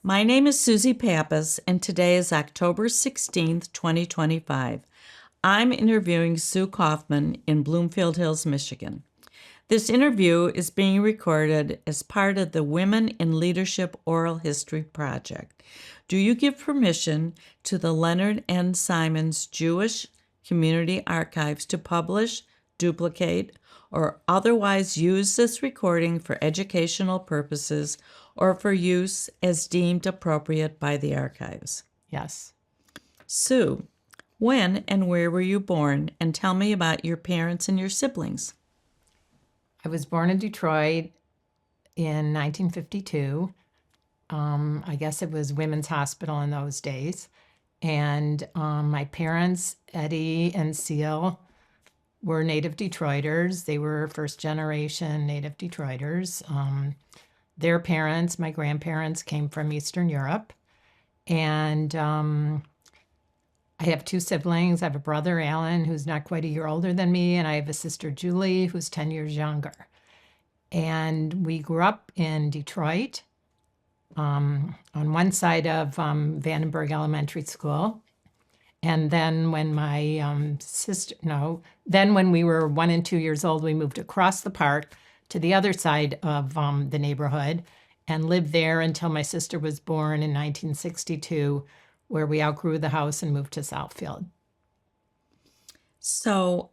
My name is Susie Pappas, and today is October 16th, 2025. I'm interviewing Sue Kaufman in Bloomfield Hills, Michigan. This interview is being recorded as part of the Women in Leadership Oral History Project. Do you give permission to the Leonard N. Simons Jewish Community Archives to publish, duplicate, or otherwise use this recording for educational purposes or for use as deemed appropriate by the archives? Yes. Sue, when and where were you born? And tell me about your parents and your siblings. I was born in Detroit in 1952. I guess it was Women's Hospital in those days. And my parents, Eddie and Seal, were native Detroiters. They were first generation native Detroiters. Their parents, my grandparents, came from Eastern Europe. And I have two siblings. I have a brother, Alan, who's not quite a year older than me, and I have a sister, Julie, who's 10 years younger. And we grew up in Detroit on one side of Vandenberg Elementary School. And then when my then when we were 1 and 2 years old, we moved across the park to the other side of the neighborhood and lived there until my sister was born in 1962, where we outgrew the house and moved to Southfield. So,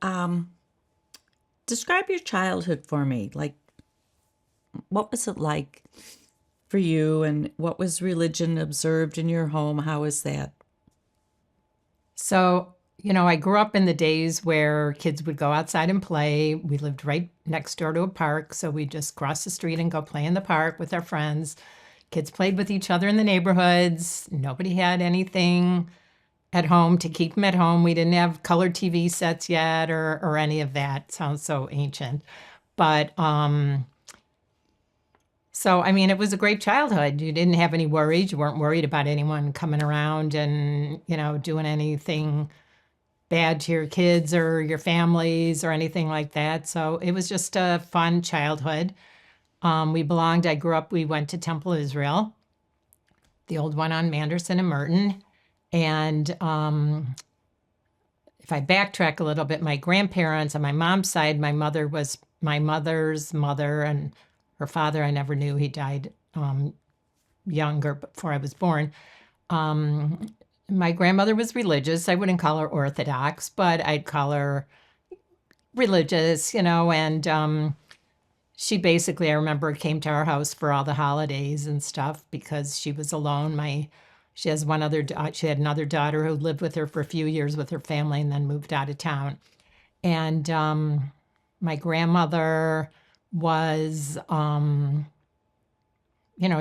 describe your childhood for me. Like, what was it like for you, and what was religion observed in your home? How was that? So, I grew up in the days where kids would go outside and play. We lived right next door to a park, so we'd just cross the street and go play in the park with our friends. Kids played with each other in the neighborhoods. Nobody had anything at home to keep them at home. We didn't have colored TV sets yet or any of that. Sounds so ancient. But, it was a great childhood. You didn't have any worries. You weren't worried about anyone coming around and, doing anything bad to your kids or your families or anything like that. So it was just a fun childhood. We went to Temple Israel, the old one on Manderson and Merton. And if I backtrack a little bit, my grandparents on my mom's side, my mother was my mother's mother, and her father I never knew. He died younger, before I was born. My grandmother was religious. I wouldn't call her Orthodox, but I'd call her religious, and she basically, I remember, came to our house for all the holidays and stuff because she was alone. She had another daughter who lived with her for a few years with her family and then moved out of town. And my grandmother was,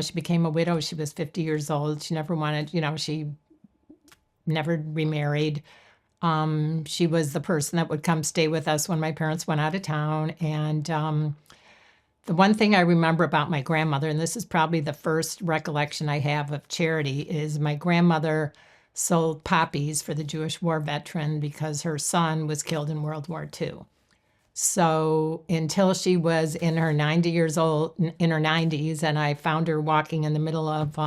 she became a widow. She was 50 years old. She never wanted, she never remarried. She was the person that would come stay with us when my parents went out of town. And the one thing I remember about my grandmother, and this is probably the first recollection I have of charity, is my grandmother sold poppies for the Jewish war veteran because her son was killed in World War II. So until she was in her 90s, and I found her walking in the middle of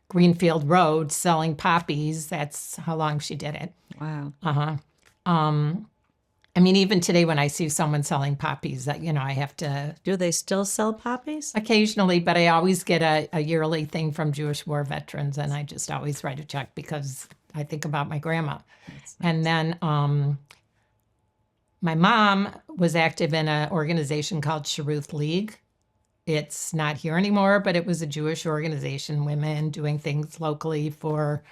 Greenfield Road selling poppies, that's how long she did it. Wow. Even today when I see someone selling poppies, that I have to. Do they still sell poppies? Occasionally, but I always get a yearly thing from Jewish war veterans, and I just always write a check because I think about my grandma. Nice. And then my mom was active in an organization called Sharuth League. It's not here anymore, but it was a Jewish organization, women doing things locally for,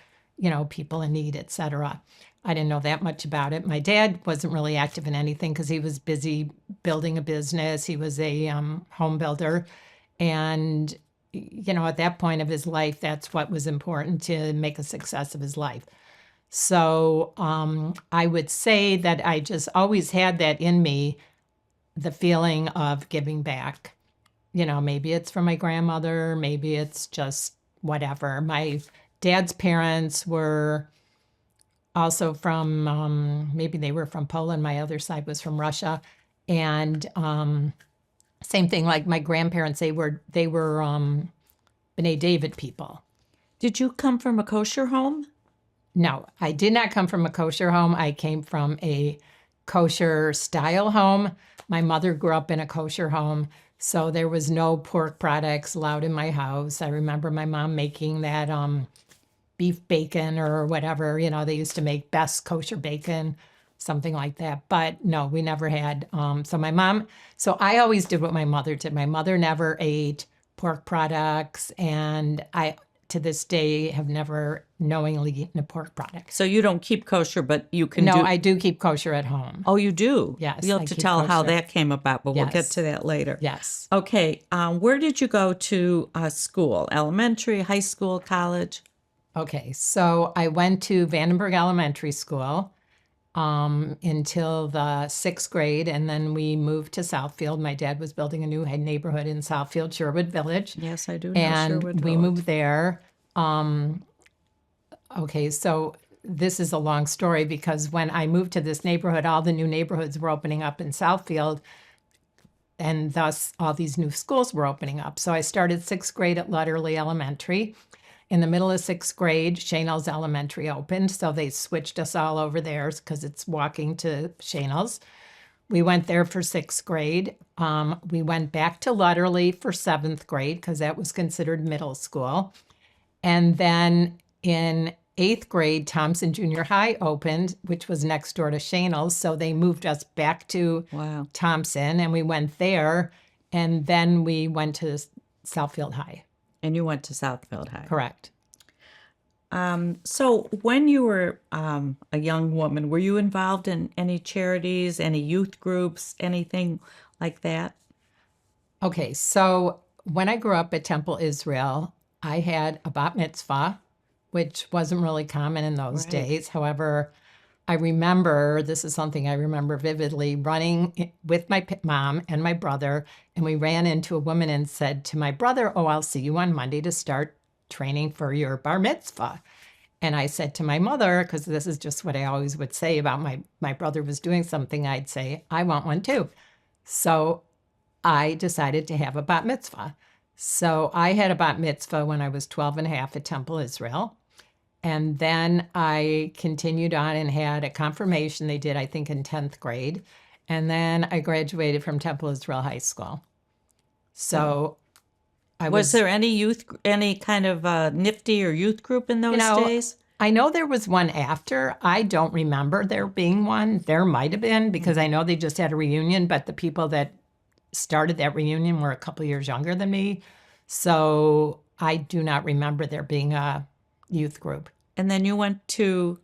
people in need, etc. I didn't know that much about it. My dad wasn't really active in anything because he was busy building a business. He was a home builder. And, at that point of his life, that's what was important to make a success of his life. So I would say that I just always had that in me, the feeling of giving back. Maybe it's from my grandmother, maybe it's just whatever. My dad's parents were also from, maybe they were from Poland. My other side was from Russia. And same thing, like my grandparents, they were B'nai David people. Did you come from a kosher home? No, I did not come from a kosher home. I came from a kosher style home. My mother grew up in a kosher home, so there was no pork products allowed in my house. I remember my mom making that beef bacon or whatever. They used to make best kosher bacon, something like that. But no, we never had. So I always did what my mother did. My mother never ate pork products, and I, to this day, have never knowingly eaten a pork product. So you don't keep kosher, but you can No, do... I do keep kosher at home. Oh, you do? Yes, You'll have I to keep tell how kosher. that came about, but we'll get Yes. to that later. Yes. Okay, where did you go to school? Elementary, high school, college? Okay, so I went to Vandenberg Elementary School until the 6th grade, and then we moved to Southfield. My dad was building a new neighborhood in Southfield, Sherwood Village. Yes, I do know And Sherwood we Village. moved there. Okay, so this is a long story because when I moved to this neighborhood, all the new neighborhoods were opening up in Southfield, and thus all these new schools were opening up. So I started 6th grade at Lutterly Elementary. In the middle of 6th grade, Shaynell's Elementary opened, so they switched us all over there because it's walking to Shaynell's. We went there for 6th grade. We went back to Lutterly for 7th grade because that was considered middle school. And then in 8th grade, Thompson Junior High opened, which was next door to Shaynell's. So they moved us back to Wow. Thompson, and we went there. And then we went to Southfield High. And you went to Southfield High. Correct. So when you were a young woman, were you involved in any charities, any youth groups, anything like that? Okay, so when I grew up at Temple Israel, I had a bat mitzvah, which wasn't really common in those Right. days. However, I remember, this is something I remember vividly, running with my mom and my brother, and we ran into a woman and said to my brother, "Oh, I'll see you on Monday to start training for your bar mitzvah." And I said to my mother, because this is just what I always would say about my brother was doing something, I'd say, "I want one too." So I decided to have a bat mitzvah. So I had a bat mitzvah when I was 12 and a half at Temple Israel. And then I continued on and had a confirmation they did, I think, in 10th grade. And then I graduated from Temple Israel High School. So I Was there any kind of nifty or youth group in those days? I know there was one after. I don't remember there being one. There might have been because I know they just had a reunion, but the people that started that reunion were a couple years younger than me. So I do not remember there being a youth group. And then you went to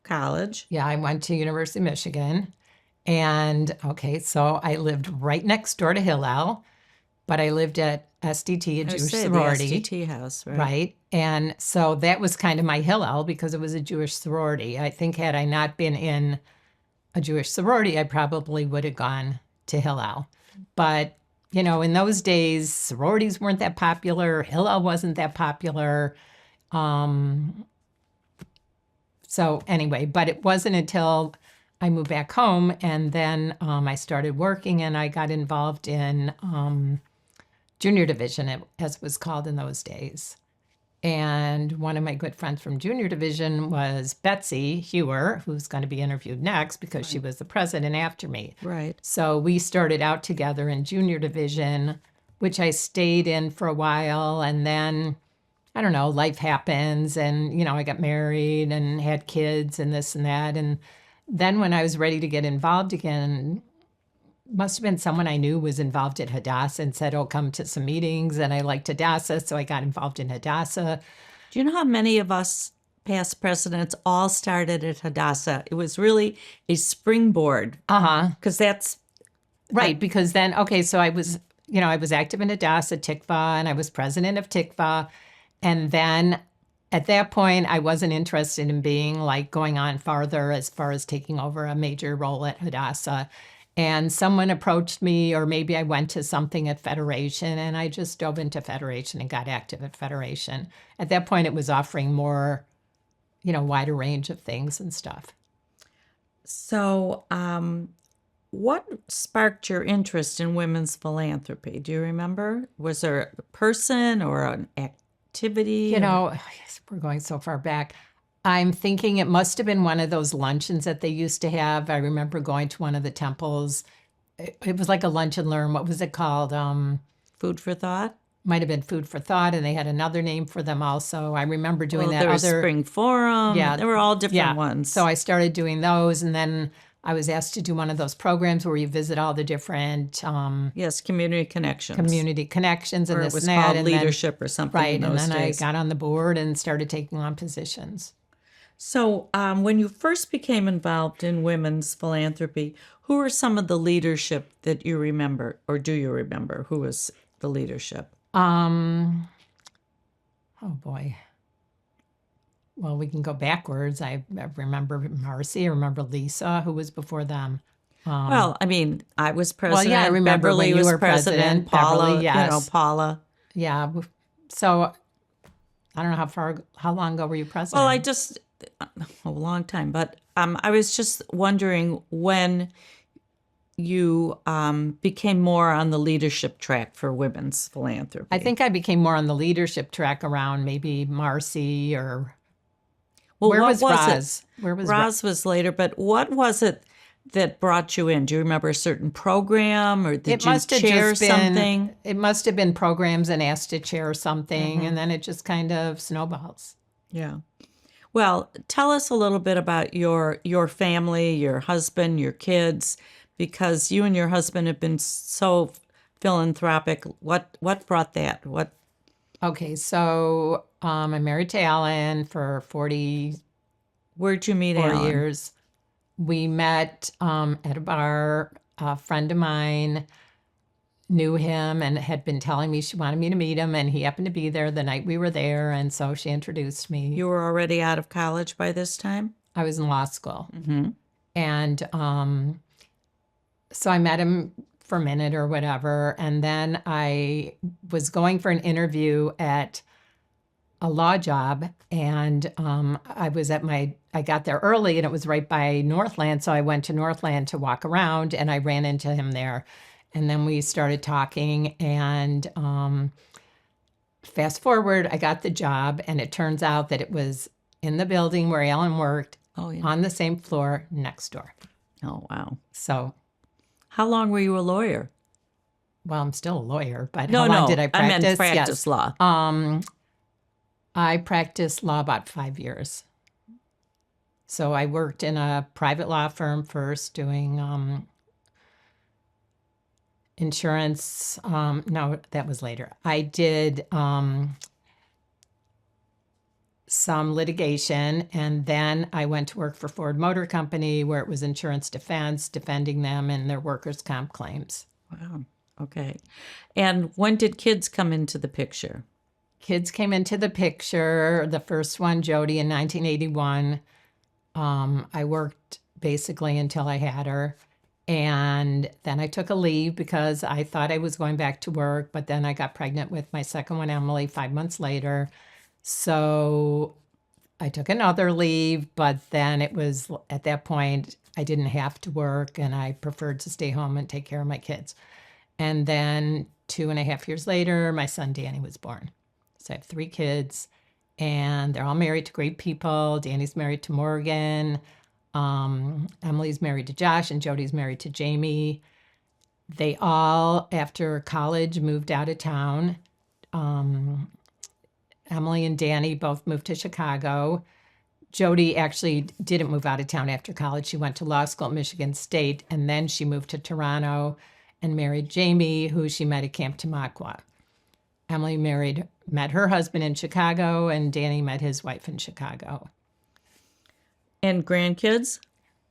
college. Yeah, I went to University of Michigan. And okay, so I lived right next door to Hillel, but I lived at SDT, a Jewish sorority. The SDT house, right? Right. And so that was kind of my Hillel because it was a Jewish sorority. I think had I not been in a Jewish sorority, I probably would have gone to Hillel. But, in those days, sororities weren't that popular. Hillel wasn't that popular. So anyway, but it wasn't until I moved back home and then I started working and I got involved in junior division, as it was called in those days. And one of my good friends from junior division was Betsy Hewer, who's going to be interviewed next because she was the president after me. Right. So we started out together in junior division, which I stayed in for a while. And then, I don't know, life happens. And, I got married and had kids and this and that. And then when I was ready to get involved again, must have been someone I knew was involved at Hadassah and said, "Oh, come to some meetings." And I liked Hadassah, so I got involved in Hadassah. Do you know how many of us past presidents all started at Hadassah? It was really a springboard. Because that's... Right, because then, okay, so I was active in Hadassah, Tikva, and I was president of Tikva. And then at that point, I wasn't interested in being going on farther as far as taking over a major role at Hadassah. And someone approached me, or maybe I went to something at Federation, and I just dove into Federation and got active at Federation. At that point, it was offering more, wider range of things and stuff. So, what sparked your interest in women's philanthropy? Do you remember? Was there a person or an activity? You know, yes, we're going so far back. I'm thinking it must have been one of those luncheons that they used to have. I remember going to one of the temples. It was like a lunch and learn. What was it called? Food for thought? Might have been Food for Thought, and they had another name for them also. I remember doing Well, that there was other. Spring Forum. Yeah, There were all different yeah. ones. So I started doing those, and then I was asked to do one of those programs where you visit all the different yes, community connections. community connections and Or this it was and that. called And leadership or something right, in and those then days. I got on the board and started taking on positions. So, when you first became involved in women's philanthropy, who are some of the leadership that you remember, or do you remember? Who was the leadership? Oh boy. Well, we can go backwards. I remember Marcy. I remember Lisa, who was before them. Well, I mean, I was Well, president. yeah, I remember Beverly when you was were president. president. Paula, Beverly, yes. Paula. Yeah. So I don't know how long ago were you president? Well, I just a long time, but I was just wondering when you became more on the leadership track for women's philanthropy. I think I became more on the leadership track around maybe Marcy or Well, where what was Roz? it? Where was Roz was later, but what was it that brought you in? Do you remember a certain program, or did you chair something? It must have been programs and asked to chair something, and then it just kind of snowballs. Yeah. Well, tell us a little bit about your family, your husband, your kids, because you and your husband have been so philanthropic. What brought that? What? Okay, so I'm married to Alan for 44 Where'd you meet Alan? years. We met at a bar. A friend of mine knew him and had been telling me she wanted me to meet him, and he happened to be there the night we were there, and so she introduced me. You were already out of college by this time? I was in law school. And so I met him for a minute or whatever, and then I was going for an interview at a law job, and I got there early, and it was right by Northland, so I went to Northland to walk around, and I ran into him there. And then we started talking, and fast forward, I got the job, and it turns out that it was in the building where Alan worked, on the same floor next door. Oh, wow. So, how long were you a lawyer? Well, I'm still a lawyer, but how long did I practice? I meant practice law. I practiced law about 5 years. So I worked in a private law firm first doing insurance. No, that was later. I did some litigation, and then I went to work for Ford Motor Company, where it was insurance defense, defending them in their workers' comp claims. Wow. Okay. And when did kids come into the picture? Kids came into the picture. The first one, Jody, in 1981. I worked basically until I had her. And then I took a leave because I thought I was going back to work, but then I got pregnant with my second one, Emily, 5 months later. So I took another leave, but then it was at that point, I didn't have to work, and I preferred to stay home and take care of my kids. And then 2.5 years later, my son Danny was born. So I have 3 kids, and they're all married to great people. Danny's married to Morgan. Emily's married to Josh, and Jody's married to Jamie. They all, after college, moved out of town. Emily and Danny both moved to Chicago. Jody actually didn't move out of town after college. She went to law school at Michigan State, and then she moved to Toronto and married Jamie, who she met at Camp Tamaqua. Emily met her husband in Chicago, and Danny met his wife in Chicago. And grandkids?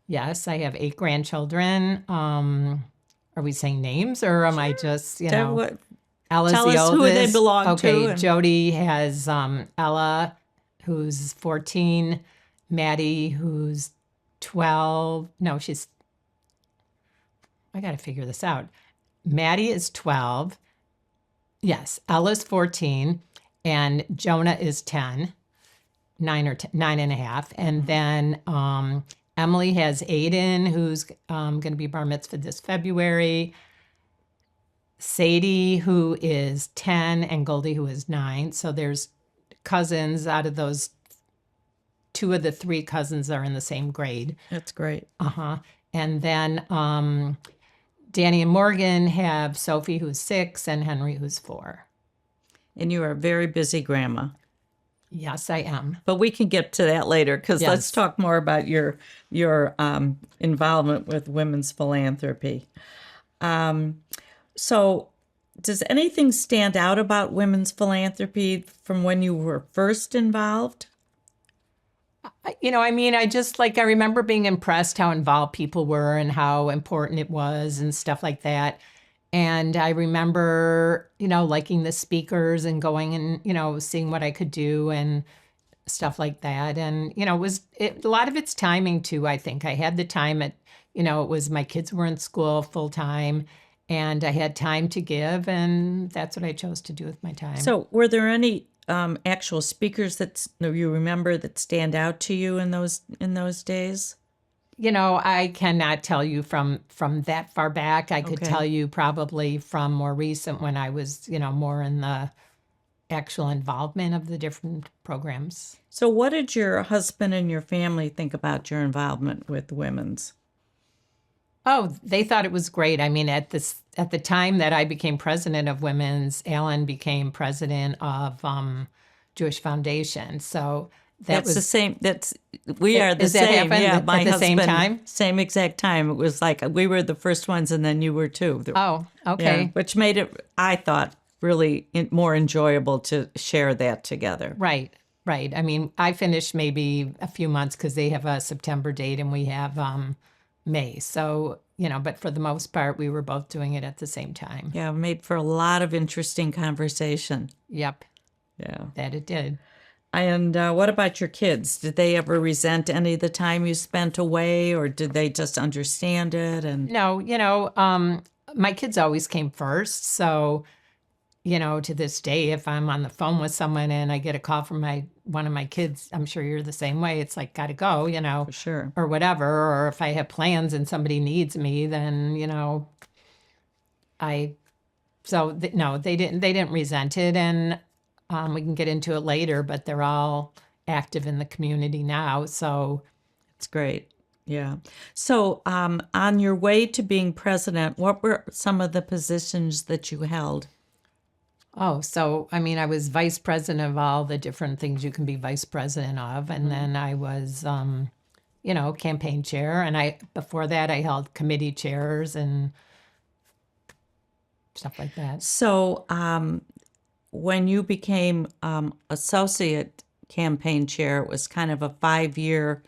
Yes, I have 8 grandchildren. Are we saying names, or am I just, Ella's Tell the us oldest. who they belong to. Okay, Jody has Ella, who's 14, Maddie, who's 12. No, I got to figure this out. Maddie is 12. Yes, Ella's 14, and Jonah is 10, 9 and a half. And then Emily has Aiden, who's going to be bar mitzvah this February. Sadie, who is 10, and Goldie, who is 9. So there's cousins. Out of those, 2 of the 3 cousins are in the same grade. That's great. And then Danny and Morgan have Sophie, who's 6, and Henry, who's 4. And you are a very busy grandma. Yes, I am. But we can get to that later, because Yes. let's talk more about your involvement with women's philanthropy. So does anything stand out about women's philanthropy from when you were first involved? I remember being impressed how involved people were and how important it was and stuff like that. And I remember, liking the speakers and going and, seeing what I could do and stuff like that. And, a lot of it's timing too, I think. I had the time it was my kids were in school full time and I had time to give. And that's what I chose to do with my time. So were there any actual speakers that you remember that stand out to you in those days? I cannot tell you from that far back. I could tell you probably from more recent when I was, more in the actual involvement of the different programs. So what did your husband and your family think about your involvement with women's? Oh, they thought it was great. I mean, at the time that I became president of Women's, Alan became president of Jewish Foundation. So That's the same. We are the Is that same. happened Yeah, at my the husband, same time? same exact time. It was like we were the first ones, and then you were too. Oh, okay. Yeah, which made it, I thought, really more enjoyable to share that together. Right. I mean, I finished maybe a few months because they have a September date and we have May. So, but for the most part, we were both doing it at the same time. Yeah, made for a lot of interesting conversation. Yep. Yeah. That it did. And what about your kids? Did they ever resent any of the time you spent away, or did they just understand it? And No, my kids always came first. So, to this day, if I'm on the phone with someone and I get a call from one of my kids, I'm sure you're the same way. It's like, gotta go, for sure. or whatever. Or if I have plans and somebody needs me, then, no, they didn't resent it. And we can get into it later, but they're all active in the community now. So it's great. Yeah. So on your way to being president, what were some of the positions that you held? Oh, so, I mean, I was vice president of all the different things you can be vice president of. And then I was, campaign chair. And before that, I held committee chairs and stuff like that. So when you became associate campaign chair, it was kind of a 5-year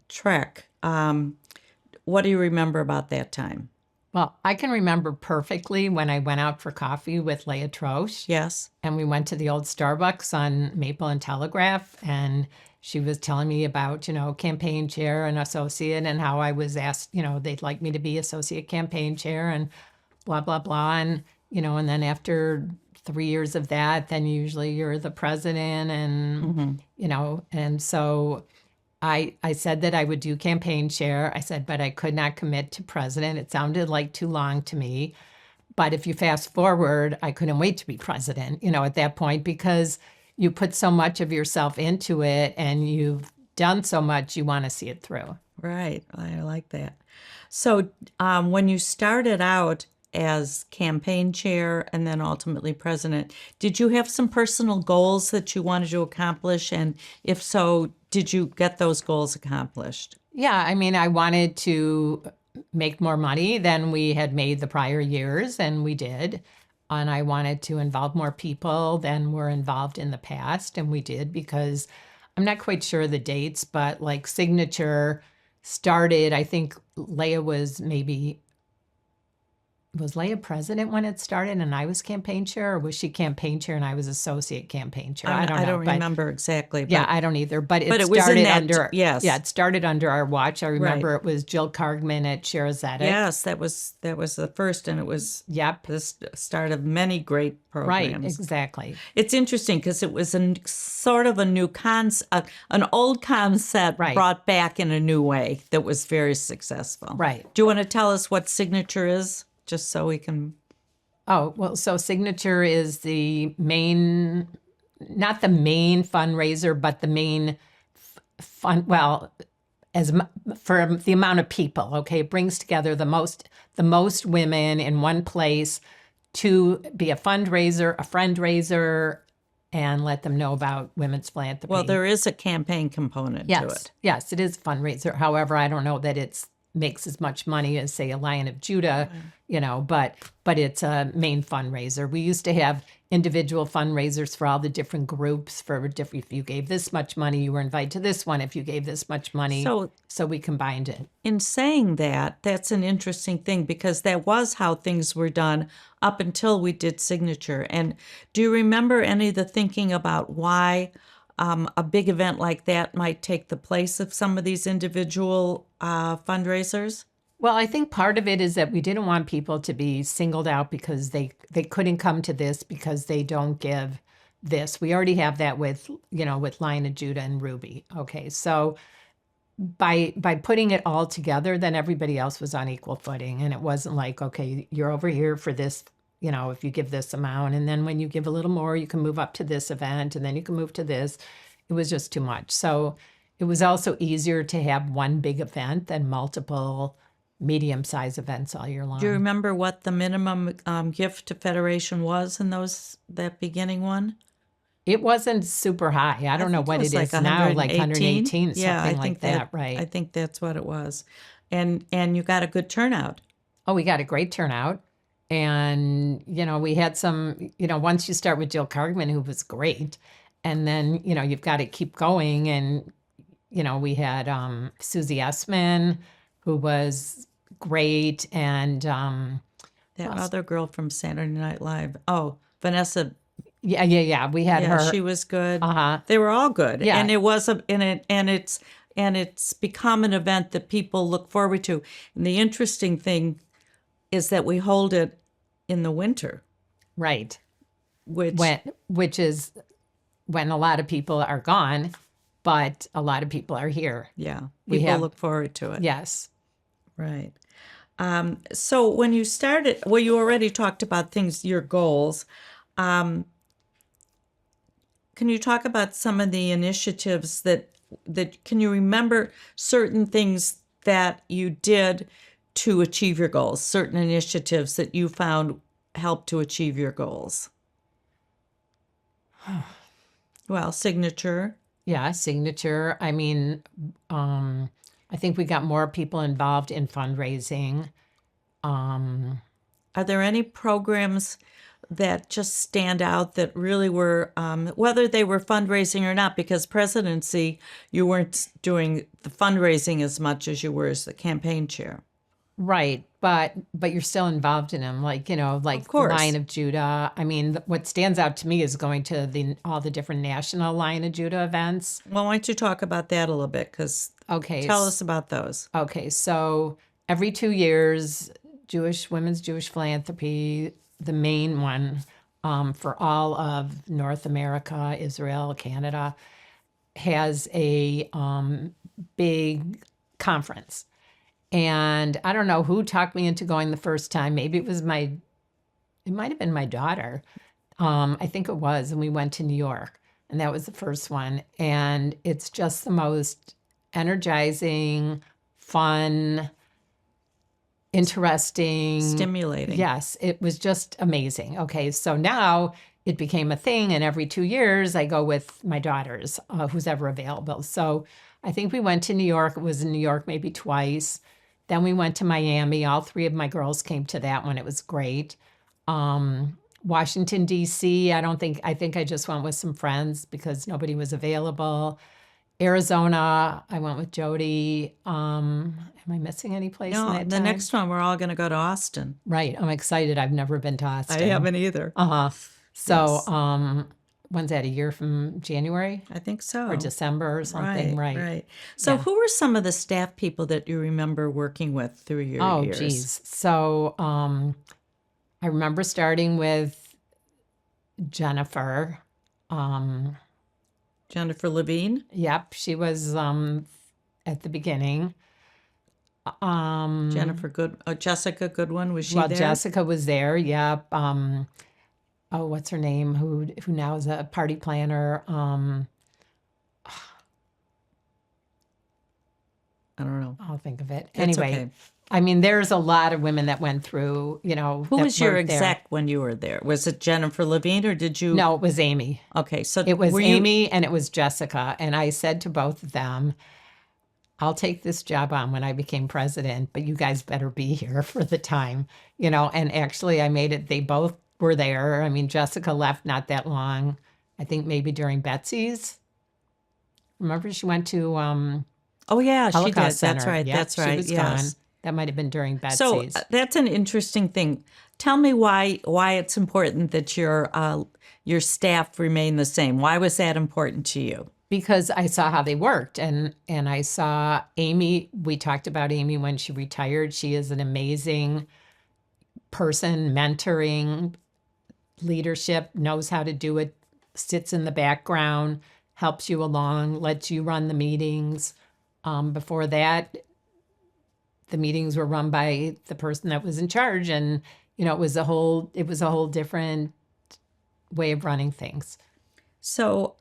trek. What do you remember about that time? Well, I can remember perfectly when I went out for coffee with Leah Troche. Yes. And we went to the old Starbucks on Maple and Telegraph. And she was telling me about, campaign chair and associate and how I was asked, they'd like me to be associate campaign chair and blah, blah, blah. And, and then after 3 years of that, then usually you're the president and, and so I said that I would do campaign chair. I said, but I could not commit to president. It sounded like too long to me. But if you fast forward, I couldn't wait to be president, at that point, because you put so much of yourself into it and you've done so much, you want to see it through. Right. I like that. So when you started out as campaign chair and then ultimately president, did you have some personal goals that you wanted to accomplish? And if so, did you get those goals accomplished? Yeah, I mean, I wanted to make more money than we had made the prior years, and we did. And I wanted to involve more people than were involved in the past, and we did, because I'm not quite sure the dates, but like Signature started, I think Leah was Leah president when it started and I was campaign chair, or was she campaign chair and I was associate campaign chair? I don't know. I don't remember exactly. Yeah, I don't either. But it was started in that, under, yes. Yeah, it started under our watch. I remember Right. It was Jill Cargman at Sharezetic. Yes, that was the first, and it was the start of many great programs. Right, exactly. It's interesting because it was sort of a new concept, an old concept Right. brought back in a new way that was very successful. Right. Do you want to tell us what Signature is, just so we can? Oh, well, so Signature is the main not the main fundraiser, but the main fun. Well, for the amount of people, okay, it brings together the most women in one place to be a fundraiser, a friend-raiser, and let them know about women's philanthropy. Well, there is a campaign component to it. Yes, it is a fundraiser. However, I don't know that it makes as much money as, say, a Lion of Judah, but it's a main fundraiser. We used to have individual fundraisers for all the different groups if you gave this much money, you were invited to this one. If you gave this much money, so we combined it. In saying that, that's an interesting thing because that was how things were done up until we did Signature. And do you remember any of the thinking about why a big event like that might take the place of some of these individual fundraisers? Well, I think part of it is that we didn't want people to be singled out because they couldn't come to this because they don't give this. We already have that with Lion of Judah and Ruby. Okay, so by putting it all together, then everybody else was on equal footing, and it wasn't like, okay, you're over here for this. If you give this amount, and then when you give a little more, you can move up to this event, and then you can move to this. It was just too much. So it was also easier to have one big event than multiple medium-sized events all year long. Do you remember what the minimum gift to Federation was in that beginning one? It wasn't super high. I don't know what it is now, like 118, something like that, right? I think that's what it was. And you got a good turnout. Oh, we got a great turnout. And, we had some, once you start with Jill Cargman, who was great, and then, you've got to keep going. And, we had Susie Essman, who was great, and that other girl from Saturday Night Live. Oh, Vanessa. Yeah. We had her. She was good. Uh-huh. They were all good. Yeah. And it was it's become an event that people look forward to. And the interesting thing is that we hold it in the winter. Right. Which is when a lot of people are gone, but a lot of people are here. Yeah. People look forward to it. Yes. Right. So when you started, well, you already talked about your goals. Can you talk about some of the initiatives that can you remember certain things that you did to achieve your goals, certain initiatives that you found helped to achieve your goals? Well, Signature. Yeah, Signature. I mean, I think we got more people involved in fundraising. Are there any programs that just stand out that really were, whether they were fundraising or not, because presidency, you weren't doing the fundraising as much as you were as the campaign chair. Right, but you're still involved in them, like Of course. Lion of Judah. I mean, what stands out to me is going to all the different national Lion of Judah events. Well, why don't you talk about that a little bit? Because tell us about those. Okay, so every 2 years, Women's Jewish Philanthropy, the main one for all of North America, Israel, Canada, has a big conference. And I don't know who talked me into going the first time. Maybe it might have been my daughter. I think it was. And we went to New York, and that was the first one. And it's just the most energizing, fun, interesting, stimulating. Yes, it was just amazing. Okay, so now it became a thing, and every 2 years I go with my daughters, who's ever available. So I think we went to New York. It was in New York maybe twice. Then we went to Miami. All 3 of my girls came to that one. It was great. Washington, D.C., I think I just went with some friends because nobody was available. Arizona, I went with Jody. Am I missing any place? No, in that the time? next one, we're all going to go to Austin. Right. I'm excited. I've never been to Austin. I haven't either. Uh-huh. So, Yes. when's that, a year from January? I think so. Or December or something, right? So Yeah. who were some of the staff people that you remember working with through your years? Oh, geez. So I remember starting with Jennifer. Jennifer Levine? Yep, she was at the beginning. Jessica Goodwin, was she Well, there? Jessica was there, yep. oh, what's her name? Who now is a party planner? I don't know. I'll think of it. That's Anyway, okay. I mean, there's a lot of women that went through, Who that was your worked there. exec when you were there? Was it Jennifer Levine or did you? No, it was Amy. Okay, so It was were you? Amy and it was Jessica. And I said to both of them, I'll take this job on when I became president, but you guys better be here for the time, and actually I made it. They both were there. I mean, Jessica left not that long. I think maybe during Betsy's. Remember she went to Oh yeah, she did. Holocaust Center. That's right. Yep, That's right. She was Yes. gone. That might have been during So Betsy's. that's an interesting thing. Tell me why it's important that your staff remain the same. Why was that important to you? Because I saw how they worked, and I saw Amy. We talked about Amy when she retired. She is an amazing person, mentoring, leadership, knows how to do it, sits in the background, helps you along, lets you run the meetings. Before that, the meetings were run by the person that was in charge, and it was a whole different way of running things. So,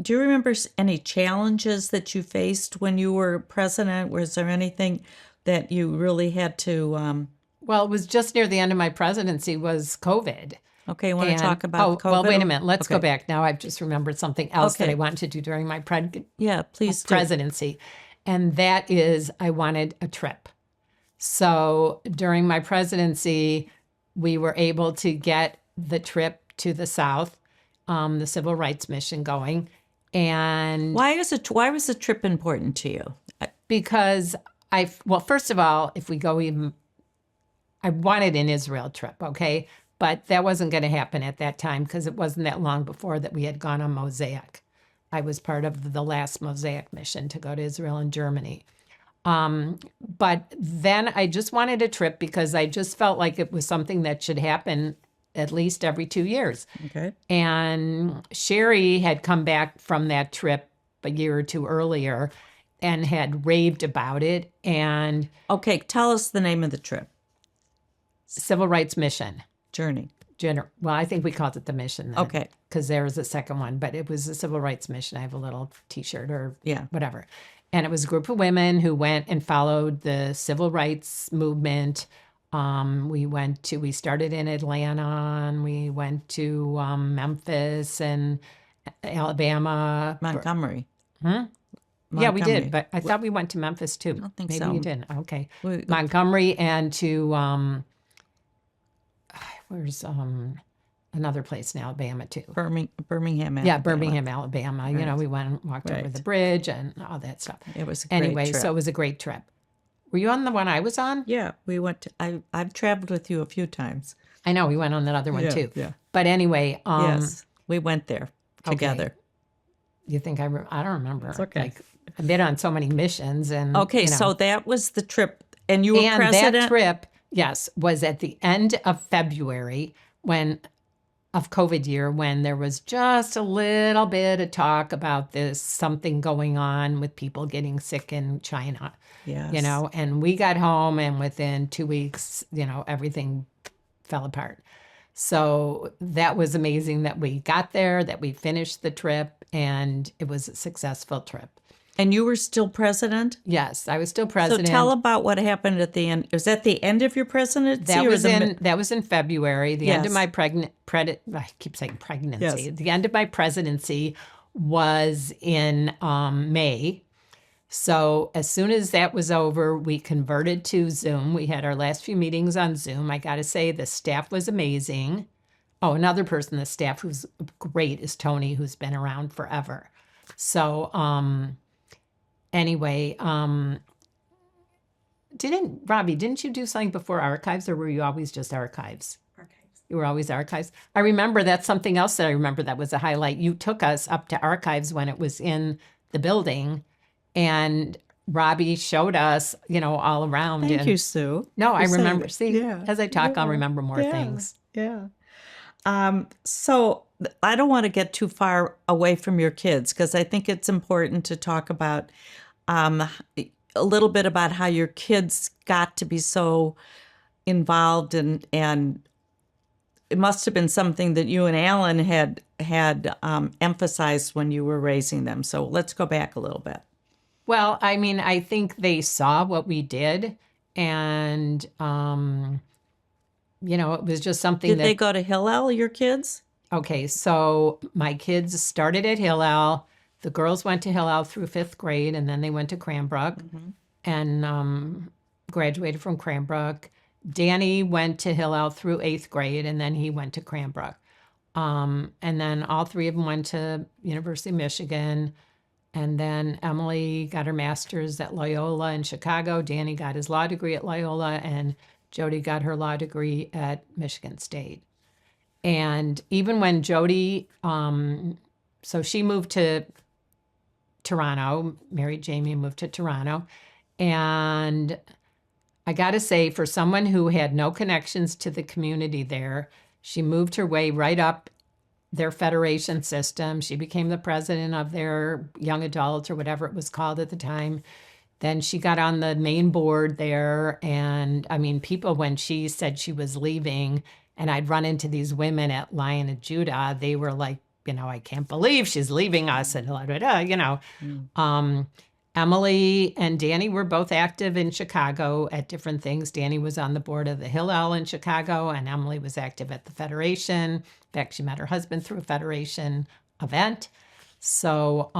do you remember any challenges that you faced when you were president? Was there anything that you really had to? Well, it was just near the end of my presidency was COVID. Okay, you want to talk about COVID? Well, wait a minute. Let's Okay. go back. Now I've just remembered something else that Okay. I wanted to do during my Yeah, please do. presidency. And that is I wanted a trip. So during my presidency, we were able to get the trip to the South, the Civil Rights Mission going. And Why was the trip important to you? because well, first of all, if we go even, I wanted an Israel trip, okay? But that wasn't going to happen at that time because it wasn't that long before that we had gone on Mosaic. I was part of the last Mosaic mission to go to Israel and Germany. But then I just wanted a trip because I just felt like it was something that should happen at least every 2 years. Okay. And Sherry had come back from that trip a year or two earlier and had raved about it. And Okay, tell us the name of the trip. Civil Rights Mission. Journey. Well, I think we called it the mission then. Okay. Because there was a second one, but it was the Civil Rights Mission. I have a little T-shirt or Yeah. whatever. And it was a group of women who went and followed the civil rights movement. We started in Atlanta and we went to Memphis and Alabama. Montgomery. Yeah, we Montgomery. did, but I thought we went to Memphis too. I don't think Maybe so. you didn't. Okay. We- Montgomery and to where's another place in Alabama too. Birmingham. Yeah, Alabama. Birmingham, Alabama. Right. We went and walked over Right. the bridge and all that stuff. It was a great Anyway, trip. so it was a great trip. Were you on the one I was on? Yeah, we went to, I've traveled with you a few times. I know we went on that other one too. Yeah. But anyway, Yes, we went there okay. together. You think I don't remember. It's okay. Like, I've been on so many missions and Okay, so that was the trip, and you were and president. that trip, yes, was at the end of February of COVID year when there was just a little bit of talk about something going on with people getting sick in China. Yes. And we got home and within 2 weeks, everything fell apart. So that was amazing that we got there, that we finished the trip, and it was a successful trip. And you were still president? Yes, I was still president. So tell about what happened at the end. Was that the end of your presidency? That or was the that was in February. The end of Yes. my I keep saying pregnancy. Yes. The end of my presidency was in May. So as soon as that was over, we converted to Zoom. We had our last few meetings on Zoom. I got to say, the staff was amazing. Oh, another person in the staff who's great is Tony, who's been around forever. So anyway, didn't you do something before archives, or were you always just archives? Archives. You were always archives. I remember that's something else that I remember that was a highlight. You took us up to archives when it was in the building, and Robbie showed us, all around. Thank and, you, Sue. No, I for saying remember. it. See, Yeah. as I talk, I'll Yeah. remember more Yeah. things. Yeah. So I don't want to get too far away from your kids because I think it's important to talk about a little bit about how your kids got to be so involved and it must have been something that you and Alan had emphasized when you were raising them. So let's go back a little bit. Well, I mean, I think they saw what we did, and it was just something Did they go to Hillel, your kids? Okay, so my kids started at Hillel. The girls went to Hillel through 5th grade, and then they went to Cranbrook and graduated from Cranbrook. Danny went to Hillel through 8th grade, and then he went to Cranbrook. And then all 3 of them went to University of Michigan. And then Emily got her master's at Loyola in Chicago. Danny got his law degree at Loyola, and Jody got her law degree at Michigan State. And even when Jody, so she moved to Toronto, married Jamie and moved to Toronto. And I got to say, for someone who had no connections to the community there, she moved her way right up their federation system. She became the president of their young adult or whatever it was called at the time. Then she got on the main board there. And I mean, people, when she said she was leaving, and I'd run into these women at Lion of Judah, they were like, I can't believe she's leaving us. And Emily and Danny were both active in Chicago at different things. Danny was on the board of the Hillel in Chicago, and Emily was active at the Federation. In fact, she met her husband through a Federation event. So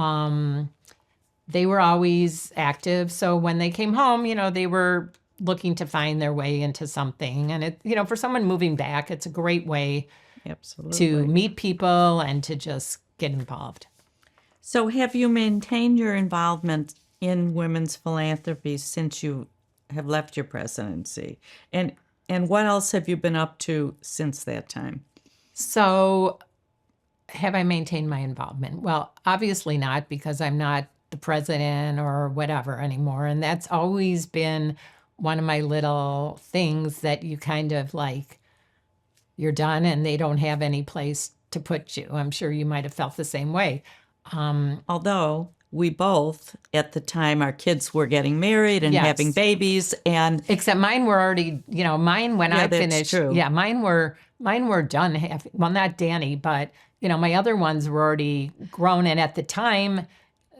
they were always active. So when they came home, they were looking to find their way into something. And it, for someone moving back, it's a great way to meet people and to just get involved. So have you maintained your involvement in women's philanthropy since you have left your presidency? And what else have you been up to since that time? So have I maintained my involvement? Well, obviously not, because I'm not the president or whatever anymore. And that's always been one of my little things that you kind of like, you're done and they don't have any place to put you. I'm sure you might have felt the same way. Although we both, at the time, our kids were getting married and having babies, and except mine were already, mine when I finished. True. Yeah, mine were done. Well, not Danny, but my other ones were already grown, and at the time,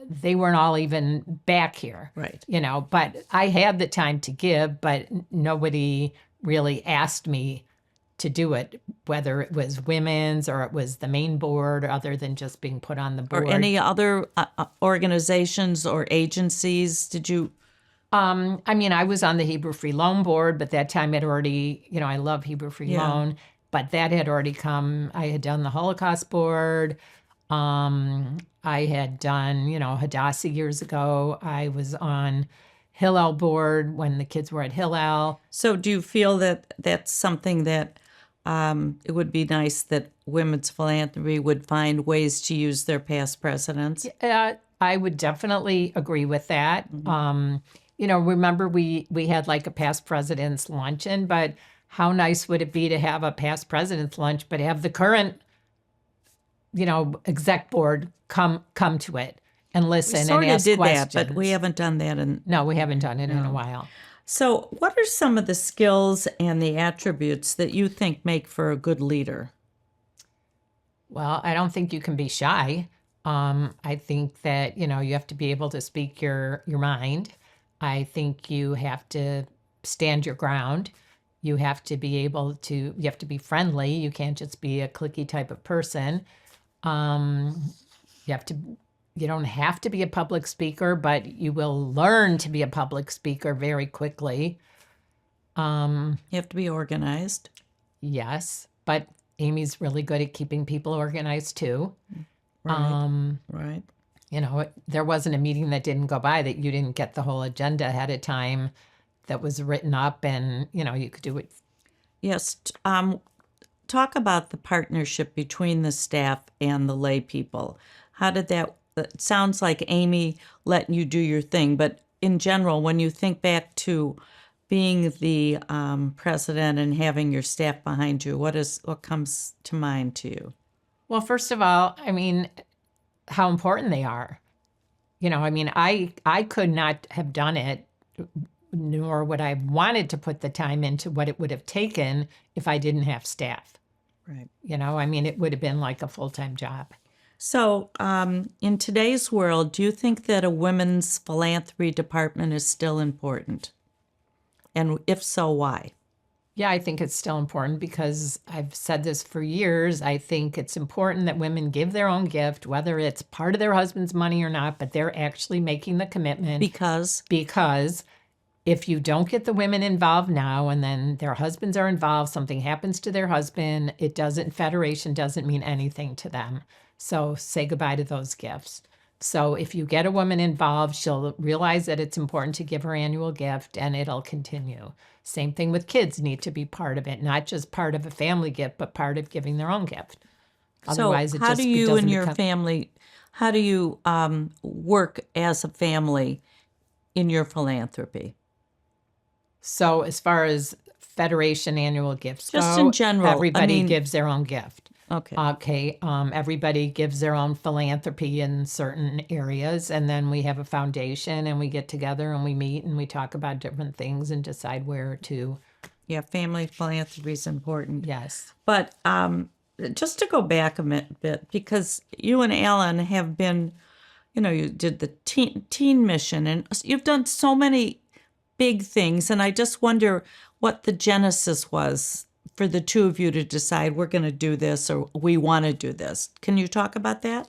they weren't all even back here. Right. But I had the time to give, but nobody really asked me to do it, whether it was women's or it was the main board, other than just being put on the board. Or any other organizations or agencies? Did you? I mean, I was on the Hebrew Free Loan Board, but that time it already, I love Hebrew Free Loan, but that had already come. I had done the Holocaust Board. I had done, Hadassah years ago. I was on Hillel Board when the kids were at Hillel. So do you feel that that's something that it would be nice that women's philanthropy would find ways to use their past presidents? I would definitely agree with that. Remember we had like a past president's luncheon, but how nice would it be to have a past president's lunch, but have the current, exec board come to it and listen and ask did questions. That, but we haven't done that No, we haven't done it in a while. So what are some of the skills and the attributes that you think make for a good leader? Well, I don't think you can be shy. I think that, you have to be able to speak your mind. I think you have to stand your ground. You have to be you have to be friendly. You can't just be a cliquey type of person. You don't have to be a public speaker, but you will learn to be a public speaker very quickly. You have to be organized. Yes, but Amy's really good at keeping people organized too. Right. There wasn't a meeting that didn't go by that you didn't get the whole agenda ahead of time that was written up, and, you could do it. Yes. Talk about the partnership between the staff and the lay people. How did that? It sounds like Amy letting you do your thing, but in general, when you think back to being the president and having your staff behind you, what comes to mind to you? Well, first of all, I mean, how important they are. I could not have done it, nor would I have wanted to put the time into what it would have taken if I didn't have staff. Right. I mean, it would have been like a full-time job. So, in today's world, do you think that a women's philanthropy department is still important? And if so, why? Yeah, I think it's still important because I've said this for years. I think it's important that women give their own gift, whether it's part of their husband's money or not, but they're actually making the commitment. Because If you don't get the women involved now and then their husbands are involved, something happens to their husband, Federation doesn't mean anything to them. So say goodbye to those gifts. So if you get a woman involved, she'll realize that it's important to give her annual gift and it'll continue. Same thing with kids need to be part of it, not just part of a family gift, but part of giving their own gift. Otherwise, so it how just do you doesn't and your become... family, how do you work as a family in your philanthropy? So as far as Federation annual gifts Just go, in general, I everybody mean- gives their own gift. Okay. Everybody gives their own philanthropy in certain areas, and then we have a foundation, and we get together and we meet and we talk about different things and decide where to. Yeah, family philanthropy is important. Yes. But just to go back a bit, because you and Alan have been, you did the teen mission, and you've done so many big things, and I just wonder what the genesis was for the two of you to decide we're going to do this or we want to do this. Can you talk about that?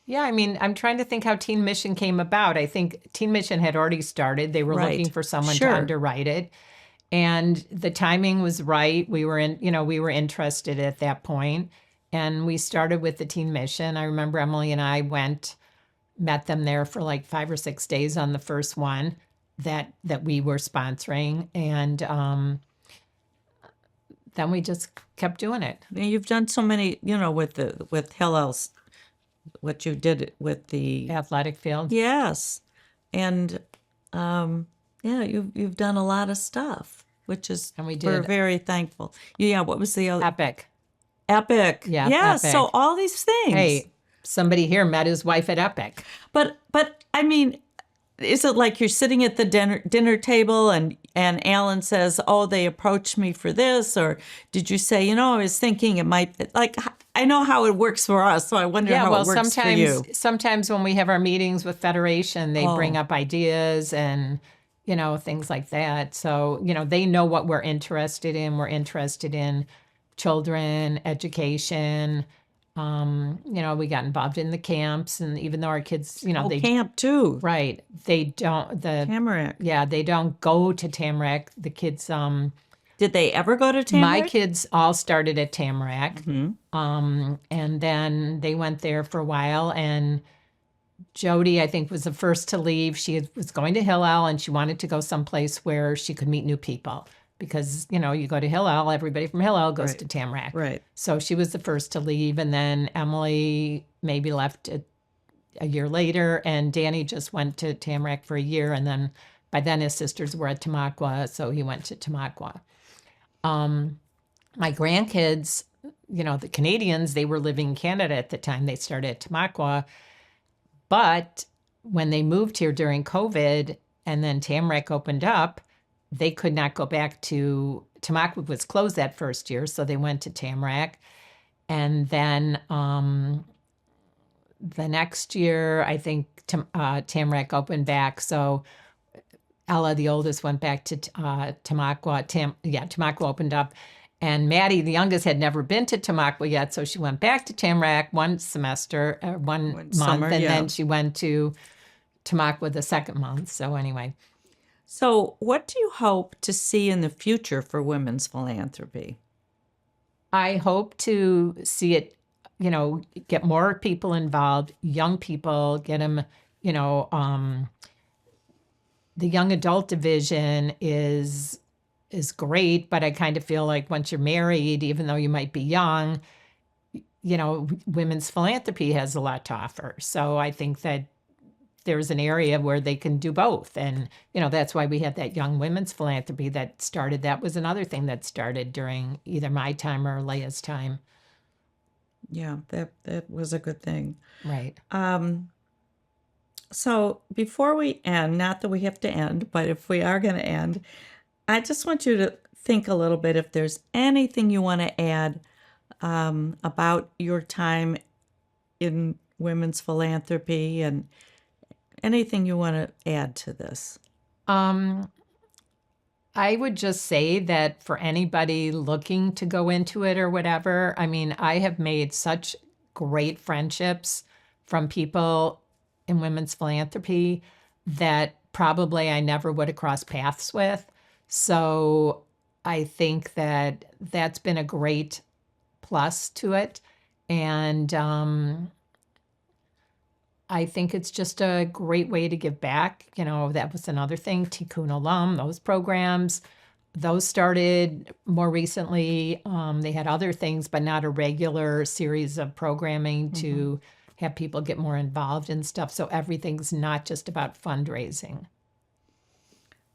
Yeah, I mean, I'm trying to think how Teen Mission came about. I think Teen Mission had already started. They were Right. looking for someone Sure. to underwrite it. And the timing was right. We were interested at that point. And we started with the Teen Mission. I remember Emily and I met them there for like 5 or 6 days on the first one that we were sponsoring. And then we just kept doing it. You've done so many, with Hillel's, what you did with the Athletic field. Yes, and you've done a lot of stuff, which is And we we're did. very thankful. Yeah, what was the other? Epic. Epic. Yeah, Yeah. Epic. So all these things. Hey, somebody here met his wife at Epic. But I mean, is it like you're sitting at the dinner table and Alan says, "Oh, they approached me for this," or did you say, I was thinking it might, like, I know how it works for us, so I wonder how it works for you. Sometimes when we have our meetings with Federation, they bring up ideas and things like that. So they know what we're interested in. We're interested in children, education. We got involved in the camps, and even though our kids, they camp too. Right. They don't Tamarack. Yeah, they don't go to Tamarack. The kids Did they ever go to Tamarack? my kids all started at Tamarack. Mm-hmm. And then they went there for a while, and Jody, I think, was the first to leave. She was going to Hillel, and she wanted to go someplace where she could meet new people. Because, you go to Hillel, everybody from Hillel goes to Tamarack. Right. So she was the first to leave. And then Emily maybe left a year later. And Danny just went to Tamarack for a year. And then by then his sisters were at Tamaqua. So he went to Tamaqua. My grandkids, the Canadians, they were living in Canada at the time. They started at Tamaqua. But when they moved here during COVID and then Tamarack opened up, they could not go back to Tamaqua. Was closed that first year, so they went to Tamarack. And then the next year, I think Tamarack opened back. So Ella, the oldest, went back to Tamaqua. Tamaqua opened up. And Maddie, the youngest, had never been to Tamaqua yet, so she went back to Tamarack one semester, one month, summer, and yeah. then she went to Tamaqua the second month. So anyway. So what do you hope to see in the future for women's philanthropy? I hope to see it, get more people involved, young people, get them, the young adult division is great, but I kind of feel like once you're married, even though you might be young, women's philanthropy has a lot to offer. So I think that there's an area where they can do both. And, that's why we had that young women's philanthropy that started. That was another thing that started during either my time or Leia's time. Yeah, that was a good thing. Right. So before we end, not that we have to end, but if we are going to end, I just want you to think a little bit if there's anything you want to add about your time in women's philanthropy and anything you want to add to this. I would just say that for anybody looking to go into it or whatever, I mean, I have made such great friendships from people in women's philanthropy that probably I never would have crossed paths with. So I think that that's been a great plus to it. And I think it's just a great way to give back. You know, that was another thing, Tikkun Olam, those programs, those started more recently. They had other things, but not a regular series of programming to have people get more involved in stuff. So everything's not just about fundraising.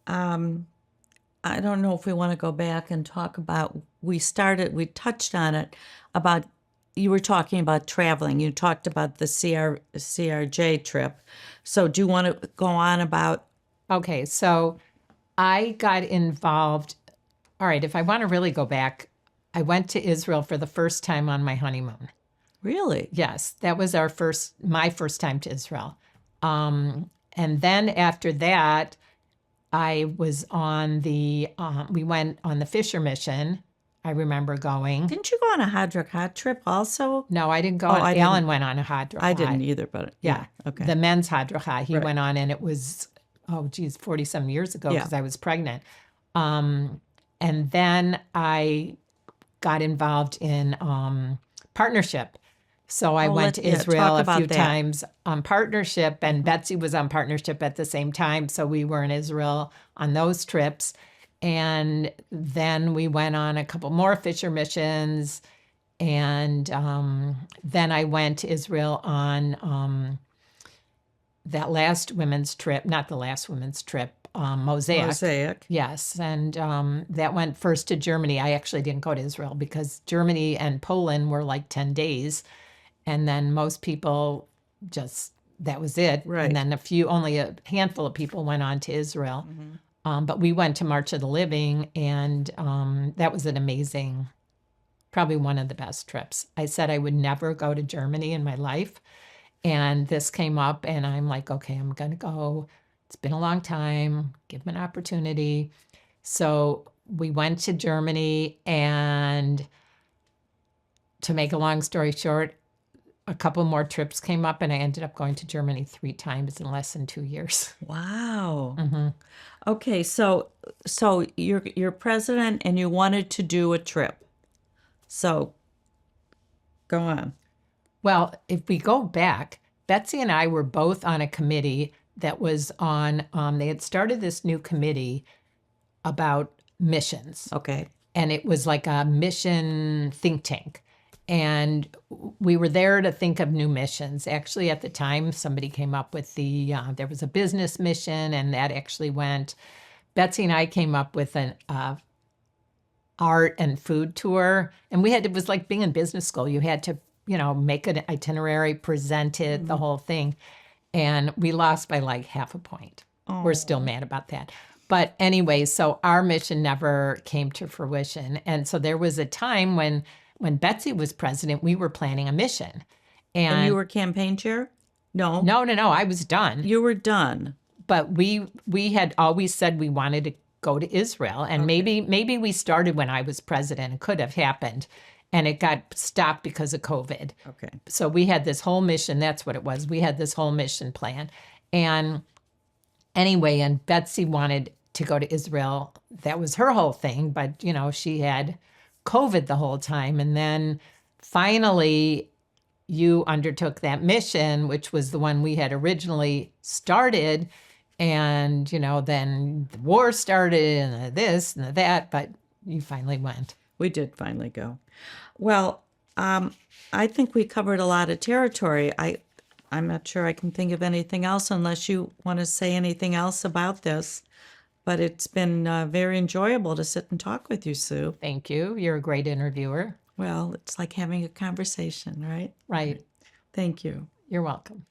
I don't know if we want to go back and talk about, we touched on it about, you were talking about traveling. You talked about the CRJ trip. So do you want to go on about? Okay, so I got involved. All right, if I want to really go back, I went to Israel for the first time on my honeymoon. Really? Yes, that was my first time to Israel. And then after that, I was on we went on the Fisher mission. I remember going. Didn't you go on a Hadassah trip also? No, I didn't go. Alan went on a Hadassah. I didn't either, but yeah. Okay. The men's Hadassah he went on, and it was, 40-some years ago because I was pregnant. And then I got involved in partnership. So I went to Israel a few times on partnership, and Betsy was on partnership at the same time. So we were in Israel on those trips. And then we went on a couple more Fisher missions. And then I went to Israel on that last women's trip, not the last women's trip, Mosaic. Yes. And that went first to Germany. I actually didn't go to Israel because Germany and Poland were like 10 days. And then most people that was it. Right. And then only a handful of people went on to Israel. But we went to March of the Living, and that was an amazing, probably one of the best trips. I said I would never go to Germany in my life. And this came up, and I'm like, okay, I'm going to go. It's been a long time. Give them an opportunity. So we went to Germany, and to make a long story short, a couple more trips came up, and I ended up going to Germany 3 times in less than 2 years. Wow. Okay, so you're president, and you wanted to do a trip. So go on. Well, if we go back, Betsy and I were both on a committee that was on, they had started this new committee about missions. Okay. And it was like a mission think tank. And we were there to think of new missions. Actually, at the time, somebody came up with there was a business mission, and that actually went. Betsy and I came up with an art and food tour. And it was like being in business school. You had to, make an itinerary, present it, the whole thing. And we lost by like half a point. Oh. We're still mad about that. But anyway, so our mission never came to fruition. And so there was a time when Betsy was president, we were planning a mission. And you were campaign chair? No. No. I was done. You were done. But we had always said we wanted to go to Israel. And maybe we started when I was president. It could have happened. And it got stopped because of COVID. Okay. So we had this whole mission. That's what it was. We had this whole mission plan. And anyway, and Betsy wanted to go to Israel. That was her whole thing. But, she had COVID the whole time. And then finally, you undertook that mission, which was the one we had originally started. And, then the war started and this and that, but you finally went. We did finally go. Well, I think we covered a lot of territory. I'm not sure I can think of anything else unless you want to say anything else about this. But it's been very enjoyable to sit and talk with you, Sue. Thank you. You're a great interviewer. Well, it's like having a conversation, right? Right. Thank you. You're welcome.